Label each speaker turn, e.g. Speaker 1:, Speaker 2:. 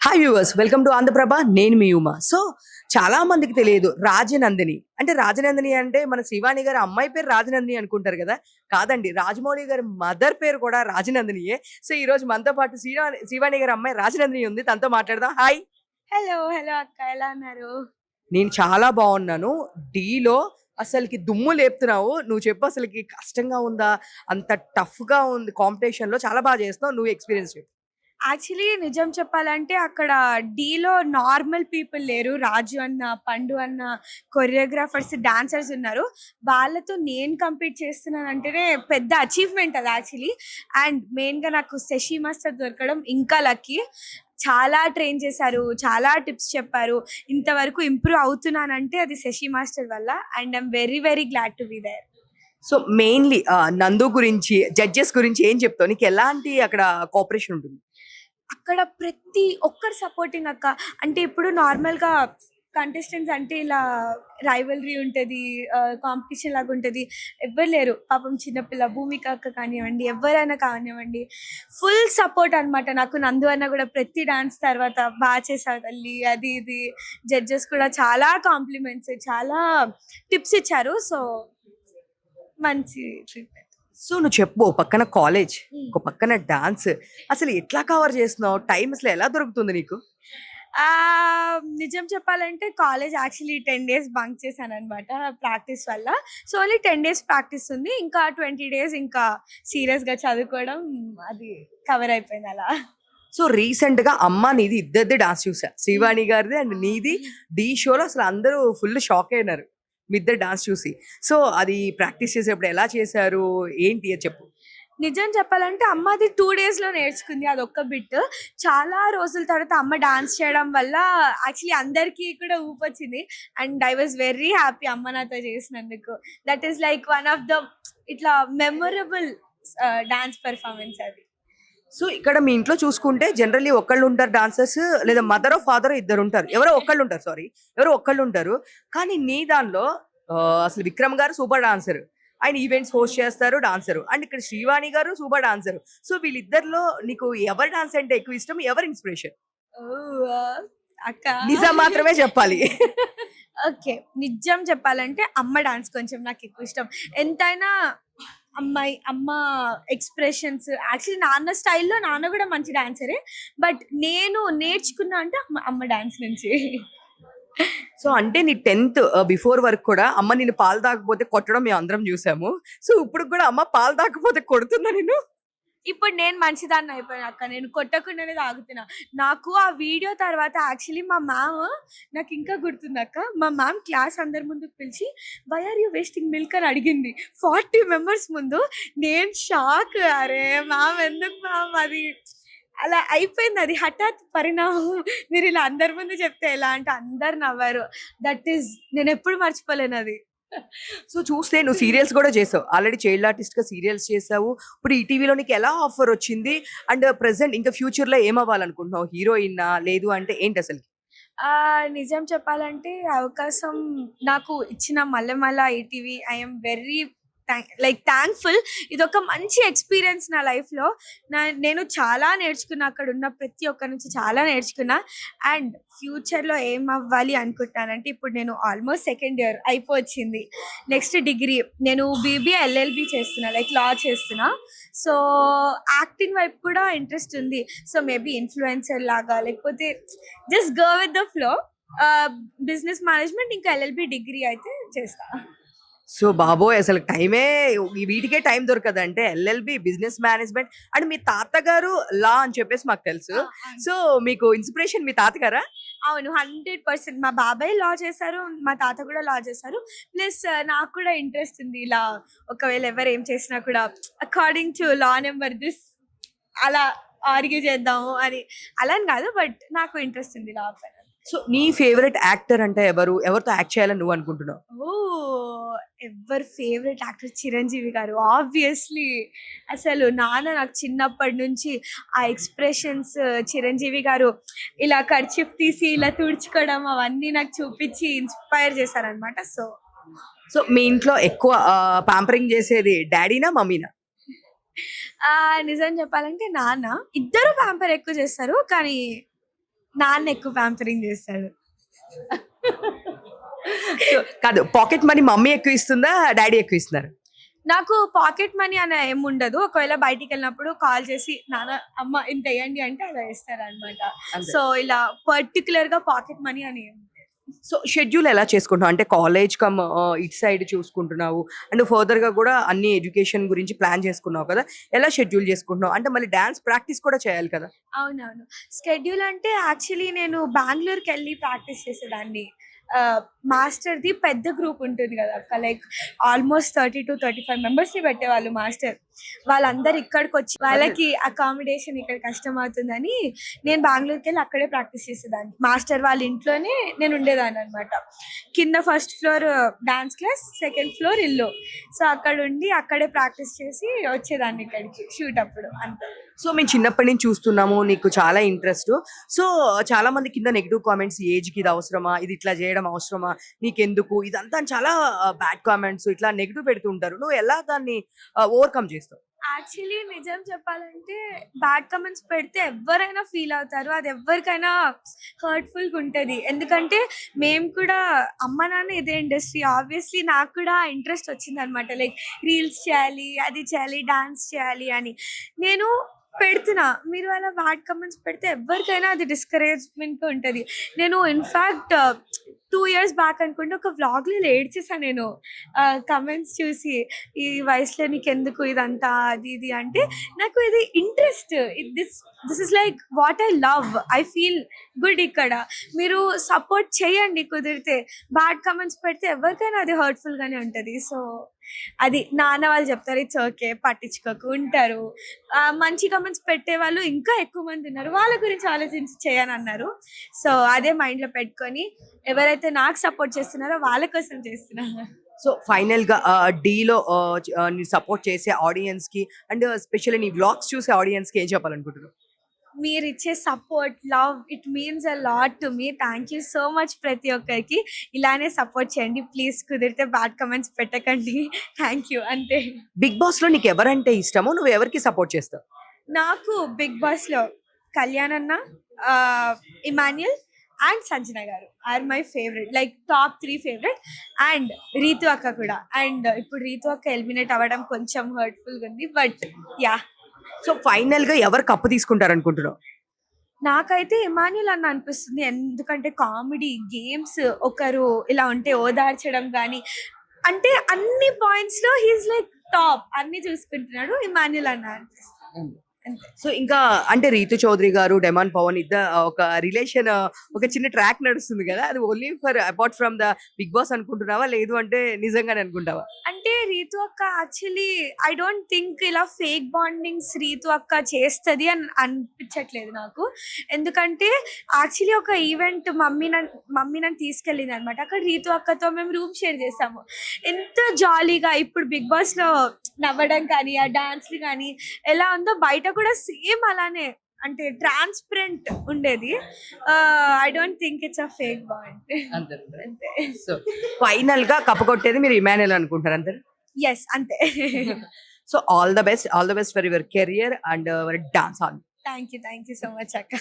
Speaker 1: Hi viewers, welcome to Andhra Prabha. నేను మీ Uma. So చాలా మందికి తెలియదు రాజనందిని అంటే. రాజనందిని అంటే మన శివాని గారి అమ్మాయి పేరు రాజనందిని అనుకుంటారు కదా. కాదండి, రాజమౌళి గారి మదర్ పేరు కూడా రాజనందినియే. సో ఈ రోజు మనతో పాటు శివాని గారి అమ్మాయి రాజనందిని ఉంది. తనతో మాట్లాడదాం. హాయ్.
Speaker 2: హలో హలో అక్క, ఎలా ఉన్నారు?
Speaker 1: నేను చాలా బాగున్నాను. డీలో అసలుకి దుమ్ము లేపుతున్నావు. నువ్వు చెప్పు, అసలుకి కష్టంగా ఉందా? అంత టఫ్ గా ఉంది కాంపిటీషన్ లో? చాలా బాగా చేస్తున్నావు. నువ్వు ఎక్స్పీరియన్స్ చెప్పు.
Speaker 2: యాక్చువల్లీ నిజం చెప్పాలంటే అక్కడ డీలో నార్మల్ పీపుల్ లేరు. రాజు అన్న, పండు అన్న, కొరియోగ్రాఫర్స్, డాన్సర్స్ ఉన్నారు. వాళ్ళతో నేను కంపీట్ చేస్తున్నానంటేనే పెద్ద అచీవ్మెంట్ అది యాక్చువల్లీ. అండ్ మెయిన్గా నాకు శశి మాస్టర్ దొరకడం ఇంకా లక్కీ. చాలా ట్రైన్ చేశారు, చాలా టిప్స్ చెప్పారు. ఇంతవరకు ఇంప్రూవ్ అవుతున్నానంటే అది శశి మాస్టర్ వల్ల. And I'm very very glad to be there.
Speaker 1: So mainly Nandu గురించి, జడ్జెస్ గురించి ఏం చెప్తావు? నీకు ఎలాంటి అక్కడ కోఆపరేషన్ ఉంటుంది?
Speaker 2: అక్కడ ప్రతి ఒక్కరు సపోర్టింగ్ అక్క. అంటే ఇప్పుడు నార్మల్గా కంటెస్టెంట్స్ అంటే ఇలా రైవలరీ ఉంటుంది, కాంపిటీషన్ లాగా ఉంటుంది. ఎవ్వరు లేరు పాపం. చిన్నపిల్ల భూమిక అక్క కానివ్వండి, ఎవరైనా కానివ్వండి, ఫుల్ సపోర్ట్ అనమాట. నాకు నందు అన్న కూడా ప్రతి డాన్స్ తర్వాత బాగా చేసావు తల్లి, అది ఇది. జడ్జెస్ కూడా చాలా కాంప్లిమెంట్స్, చాలా టిప్స్ ఇచ్చారు. సో మంచి ట్రీట్మెంట్.
Speaker 1: సో నువ్వు చెప్పు, ఓ పక్కన కాలేజ్, ఒక పక్కన డాన్స్, అసలు ఎట్లా కవర్ చేస్తున్నావు? టైం అసలు ఎలా దొరుకుతుంది నీకు?
Speaker 2: నిజం చెప్పాలంటే కాలేజ్ యాక్చువల్లీ 10 days బంక్ చేశాను అనమాట ప్రాక్టీస్ వల్ల. సో ఓన్లీ 10 days ప్రాక్టీస్ ఉంది. ఇంకా 20 days ఇంకా సీరియస్గా చదువుకోవడం, అది కవర్ అయిపోయింది అలా.
Speaker 1: సో రీసెంట్ గా అమ్మ నీది ఇద్దరిది డాన్స్ చూసా, శ్రీవాణి గారిది అండ్ నీది. డీ షోలో అసలు అందరూ ఫుల్ షాక్ అయినారు మీ ఇద్దరు డాన్స్ చూసి. సో అది ప్రాక్టీస్ చేసేటప్పుడు ఎలా చేశారు, ఏంటి అని చెప్పు.
Speaker 2: నిజం చెప్పాలంటే అమ్మ అది 2 daysలో నేర్చుకుంది, అదొక్క బిట్. చాలా రోజుల తర్వాత అమ్మ డాన్స్ చేయడం వల్ల యాక్చువల్లీ అందరికీ కూడా ఊపొచ్చింది. And I was very happy అమ్మ నాతో చేసినందుకు. That is like one of the ఇట్లా మెమొరబుల్ డాన్స్ పెర్ఫార్మెన్స్ అది.
Speaker 1: సో ఇక్కడ మీ ఇంట్లో చూసుకుంటే జనరల్లీ ఒకళ్ళు ఉంటారు డాన్సర్స్, లేదా మదర్ ఫాదర్ ఇద్దరు ఉంటారు, ఎవరో ఒకళ్ళు ఉంటారు. ఎవరో ఒకళ్ళు ఉంటారు. కానీ నీ దానిలో అసలు విక్రమ్ గారు సూపర్ డాన్సర్, ఆయన ఈవెంట్స్ హోస్ట్ చేస్తారు, డాన్సర్. అండ్ ఇక్కడ శ్రీవాణి గారు సూపర్ డాన్సర్. సో వీళ్ళిద్దరిలో నీకు ఎవరి డాన్స్ అంటే ఎక్కువ ఇష్టం, ఎవరి ఇన్స్పిరేషన్?
Speaker 2: అక్క
Speaker 1: నిజం మాత్రమే చెప్పాలి.
Speaker 2: ఓకే, నిజం చెప్పాలంటే అమ్మ డాన్స్ కొంచెం నాకు ఎక్కువ ఇష్టం. ఎంతైనా అమ్మ ఎక్స్ప్రెషన్స్, యాక్చువల్లీ నాన్న స్టైల్లో నాన్న కూడా మంచి డాన్సరే. బట్ నేను నేర్చుకున్నా అంటే అమ్మ డాన్స్ నుంచి.
Speaker 1: సో అంటే నీ 10th బిఫోర్ వరకు కూడా అమ్మ నిన్ను పాలు తాకపోతే కొట్టడం మేము అందరం చూసాము. సో ఇప్పుడు కూడా అమ్మ పాలు తాకపోతే కొడుతుందా నిన్ను?
Speaker 2: ఇప్పుడు నేను మంచిదాన్ని అయిపోయాను అక్క, నేను కొట్టకుండానే తాగుతున్నా. నాకు ఆ వీడియో తర్వాత యాక్చువల్లీ మా మ్యామ్, నాకు ఇంకా గుర్తుంది అక్క, మా మ్యామ్ క్లాస్ అందరి ముందుకు పిలిచి why are you wasting milk అని అడిగింది 40 members ముందు. నేను షాక్. అరే మ్యామ్ ఎందుకు మ్యామ్, అది అలా అయిపోయింది, అది హఠాత్ పరిణామం. మీరు ఇలా అందరి ముందు చెప్తే ఎలా అంటే అందరు నవ్వారు. దట్ ఈస్ నేను ఎప్పుడు మర్చిపోలేను అది.
Speaker 1: సో చూస్తే నువ్వు సీరియల్స్ కూడా చేసావు, ఆల్రెడీ చైల్డ్ ఆర్టిస్ట్ గా సీరియల్స్ చేసావు. ఇప్పుడు ఈ టీవీలో నీకు ఎలా ఆఫర్ వచ్చింది? అండ్ ప్రెసెంట్ ఇంకా ఫ్యూచర్ లో ఏం అవ్వాలనుకుంటున్నావు? హీరోయిన్ లేదు అంటే ఏంటి అసలు?
Speaker 2: నిజం చెప్పాలంటే అవకాశం నాకు ఇచ్చిన Mallemala ETV, I'm very thankful. ఇదొక మంచి ఎక్స్పీరియన్స్ నా లైఫ్లో. నేను చాలా నేర్చుకున్నా, అక్కడ ఉన్న ప్రతి ఒక్కరి నుంచి చాలా నేర్చుకున్నా. అండ్ ఫ్యూచర్లో ఏం అవ్వాలి అనుకుంటానంటే, ఇప్పుడు నేను ఆల్మోస్ట్ 2nd year అయిపోవచ్చింది. నెక్స్ట్ డిగ్రీ నేను బీబీఏ ఎల్ఎల్బి చేస్తున్నా, లా చేస్తున్నా. సో యాక్టింగ్ వైపు కూడా ఇంట్రెస్ట్ ఉంది. సో మేబీ ఇన్ఫ్లుయెన్సర్ లాగా, లేకపోతే just go with the flow. Business management ఇంకా ఎల్ఎల్బి డిగ్రీ అయితే చేస్తా.
Speaker 1: సో బాబోయ్, అసలు టైమే, వీటికే టైం దొరకదు. అంటే ఎల్ఎల్బి, బిజినెస్ మేనేజ్మెంట్. అండ్ మీ తాతగారు లా అని చెప్పేసి మాకు తెలుసు. సో మీకు ఇన్స్పిరేషన్ మీ తాతగారా?
Speaker 2: అవును, 100%. మా బాబాయ్ లా చేశారు, మా తాత కూడా లా చేశారు. ప్లస్ నాకు కూడా ఇంట్రెస్ట్ ఉంది ఇలా, ఒకవేళ ఎవరు ఏం చేసినా కూడా according to law number this అలా ఆర్గ్యూ చేద్దాము అని. అలా అని కాదు, బట్ నాకు ఇంట్రెస్ట్ ఉంది లా పైన.
Speaker 1: సో నీ ఫేవరెట్ యాక్టర్ అంటే ఎవరు? ఎవరితో యాక్ట్ చేయాలని నువ్వు అనుకుంటున్నావు?
Speaker 2: ఎవరు ఫేవరెట్ యాక్టర్? చిరంజీవి గారు ఆబ్వియస్లీ. అసలు నాన్న నాకు చిన్నప్పటి నుంచి ఆ ఎక్స్ప్రెషన్స్, చిరంజీవి గారు ఇలా కర్చీఫ్ తీసి ఇలా తుడుచుకోవడం, అవన్నీ నాకు చూపించి ఇన్స్పైర్ చేశారనమాట.
Speaker 1: సో మీ ఇంట్లో ఎక్కువ పాంపరింగ్ చేసేది డాడీనా మమ్మీనా?
Speaker 2: నిజం చెప్పాలంటే నాన్న. ఇద్దరు ప్యాంపర్ ఎక్కువ చేస్తారు, కానీ నాన్న ఎక్కువ ప్యాంపరింగ్ చేస్తాడు.
Speaker 1: సో కాదు, పాకెట్ మనీ మమ్మీ ఎక్కువ ఇస్తుందా, డాడీ ఎక్కువ ఇస్తున్నారు?
Speaker 2: నాకు పాకెట్ మనీ అనే ఏముండదు. ఒకవేళ బయటికెళ్ళినప్పుడు కాల్ చేసి నాన్న, అమ్మ ఇంత ఎయ్యండి అంటే అలా ఇస్తారనమాట.
Speaker 1: అంతే.
Speaker 2: సో ఇలా పర్టిక్యులర్‌గా పాకెట్ మనీ అని ఏం లేదు.
Speaker 1: సో షెడ్యూల్ ఎలా చేసుకుంటున్నావు? అంటే కాలేజ్ కమ్ ఇటు సైడ్ చూసుకుంటున్నావు అండ్ ఫర్దర్‌గా కూడా అన్ని ఎడ్యుకేషన్ గురించి ప్లాన్ చేసుకున్నావు కదా! ఎలా షెడ్యూల్ చేసుకుంటున్నావు? అంటే మళ్ళీ డాన్స్ ప్రాక్టీస్ కూడా చేయాలి కదా!
Speaker 2: అవునవును. స్కెడ్యూల్ అంటే యాక్చువల్లీ నేను బెంగుళూరుకెళ్ళి ప్రాక్టీస్ చేసేదాన్ని. మాస్టర్‌ది పెద్ద గ్రూప్ ఉంటుంది గదా అక్క. లైక్ ఆల్‌మోస్ట్ 30-35 మెంబర్స్‌ని పెట్టేవాళ్ళు మాస్టర్. వాళ్ళందరూ ఇక్కడికొచ్చి వాళ్ళకి అకామిడేషన్ ఇక్కడ కష్టమవుతుందని నేను బెంగుళూరుకెళ్ళి అక్కడే ప్రాక్టీస్ చేసేదాన్ని. మాస్టర్ వాళ్ళ ఇంట్లోనే నేను ఉండేదాన్ననమాట. కింద first floor dance class, second floor ఇల్లు. సో అక్కడుండి అక్కడే ప్రాక్టీస్ చేసి వచ్చేదాన్ని ఇక్కడికి షూట్ అప్పుడు అంతే.
Speaker 1: సో మేము చిన్నప్పటి నుంచి చూస్తున్నాము, నీకు చాలా ఇంట్రెస్ట్. సో చాలా మంది కింద నెగెటివ్ కామెంట్స్, ఏజ్‌కి ఇది అవసరమా? ఇది ఇట్లా చేయడం అవసరమా? నీకెందుకు? ఇదంతా అని చాలా బ్యాడ్ కామెంట్స్ ఇట్లా నెగెటివ్ పెడుతూ ఉంటారు. నువ్వు ఎలా దాన్ని ఓవర్‌కమ్ చేస్తావు?
Speaker 2: యాక్చువల్లీ నిజం చెప్పాలంటే బ్యాడ్ కమెంట్స్ పెడితే ఎవ్వరైనా ఫీల్ అవుతారు. అది ఎవ్వరికైనా హర్ట్‌ఫుల్‌గా ఉంటది. ఎందుకంటే మేము కూడా అమ్మ, నాన్న ఇదే ఇండస్ట్రీ. ఆబ్వియస్లీ నాకు కూడా ఇంట్రెస్ట్ వచ్చిందనమాట. లైక్ రీల్స్ చేయాలి, అది చేయాలి, డాన్స్ చేయాలి అని. నేను పెడుతున్నా. మీరు అలా బ్యాడ్ కమెంట్స్ పెడితే ఎవ్వరికైనా అది డిస్కరేజ్‌మెంట్‌గా ఉంటది. నేను ఇన్‌ఫాక్ట్ 2 ఇయర్స్ బ్యాక్ అనుకుంటే ఒక వ్లాగ్‌లో ఏడ్చేసా నేను. కమెంట్స్ చూసి, "ఈ వయసులో నీకెందుకు ఇదంతా" అది ఇది అంటే, నాకు ఇది interest. This is like what I love. I feel good ఇక్కడ. మీరు సపోర్ట్ చేయండి కుదిరితే. బ్యాడ్ కమెంట్స్ పెడితే ఎవరికైనా అది హర్ట్‌ఫుల్‌గానే ఉంటది. సో అది నాన్న వాళ్ళు చెప్తారు, ఇట్స్ ఓకే, పట్టించుకోకు ఉంటారు. మంచి కమెంట్స్ పెట్టేవాళ్ళు ఇంకా ఎక్కువ మంది ఉన్నారు. వాళ్ళ గురించి ఆలోచించి చేయనన్నారు. సో అదే మైండ్‌లో పెట్టుకొని ఎవరైతే నాకు సపోర్ట్ చేస్తున్నారో వాళ్ళ కోసం చేస్తున్నా.
Speaker 1: సో ఫైనల్‌గా డీలో నీ సపోర్ట్ చేసే ఆడియన్స్‌కి అండ్ ఎస్పెషల్లీ నీ వ్లాగ్స్ చూసే ఆడియన్స్‌కి ఏం చెప్పాలనుకుంటున్నావు?
Speaker 2: మీరిచ్చే support, love it means a lot to me. Thank you so much ప్రతి ఒక్కరికి. ఇలానే సపోర్ట్ చేయండి ప్లీజ్. కుదిరితే బ్యాడ్ కమెంట్స్ పెట్టకండి. థ్యాంక్ యూ అంతే.
Speaker 1: 'బిగ్ బాస్‌లో' నీకు ఎవరంటే ఇష్టమో? నువ్వు ఎవరికి సపోర్ట్ చేస్తావు?
Speaker 2: నాకు 'బిగ్ బాస్‌లో' కళ్యాణ్ అన్న, Emmanuel and Sanjana garu are my favourite. Like top 3 favourite. And Rithu అక్క కూడా. అండ్ ఇప్పుడు రీతు అక్క ఎలిమినేట్ అవ్వడం కొంచెం హర్ట్‌ఫుల్‌గా ఉంది. But yeah!
Speaker 1: సో ఫైనల్‌గా ఎవరు కప్ తీసుకుంటారనుకుంటున్నావు?
Speaker 2: నాకైతే ఇమాన్యుల్ అన్న అనిపిస్తుంది. ఎందుకంటే కామెడీ, గేమ్స్, ఒకరు ఇలా ఉంటే ఓదార్చడం గానీ, అంటే అన్ని పాయింట్స్‌లో హి ఈస్ లైక్ టాప్. అన్నీ చూసుకుంటున్నాడు. ఇమాన్యుల్ అన్న అనిపిస్తుంది. అంతే.
Speaker 1: సో ఇంకా అంటే 'రీతు చౌదరి' గారు, 'డెమాన్ పవన్' ఒక రిలేషన్ ఒక చిన్న ట్రాక్ నడుస్తుంది గదా! అది only for apart from the 'Bigg Boss' అనుకుంటున్నావా? లేదు అంటే నిజంగానే అనుకుంటావా?
Speaker 2: అంటే రీతు అక్క యాక్చువల్లీ ఐ డోంట్ థింక్ ఇలా ఫేక్ బాండింగ్స్ రీతు అక్క చేస్తది అని అనిపించట్లేదు నాకు. ఎందుకంటే యాక్చువల్లీ ఒక ఈవెంట్ మమ్మీ నన్ను తీసుకెళ్ళిందనమాట. అక్కడ రీతు అక్కతో మేము రూమ్ షేర్ చేసాము. ఎంత జాలీగా ఇప్పుడు 'బిగ్ బాస్‌లో' నవ్వడం కానీ, ఆ డాన్స్‌లు కానీ ఎలా ఉందో బయట కూడా సేమ్ అలానే, అంటే ట్రాన్స్‌పరెంట్ ఉండేది. I don't think it's a fake bond.
Speaker 1: అంతే.
Speaker 2: అంతే.
Speaker 1: సో ఫైనల్‌గా కప్ కొట్టేది మీరు ఇమాన్యుల్ అనుకుంటారు అంతేనా?
Speaker 2: యెస్ అంతే.
Speaker 1: So all the best for your career and dance on.
Speaker 2: Thank you so much అక్క.